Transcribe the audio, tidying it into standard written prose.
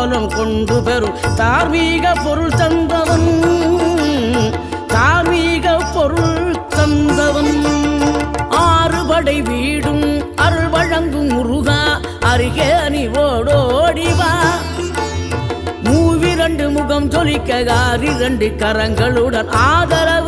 காலம் கொண்டு பெறும் தார்மீக பொருள் தந்தவன், தார்மீக பொருள் தந்தவன். ஆறுபடை வீடும் அருள் வழங்கும் முருகா அருகே நீ ஓடோடிவா. மூவிரண்டு முகம் ஜொலிக்க 6 கரங்களுடன் ஆதரவு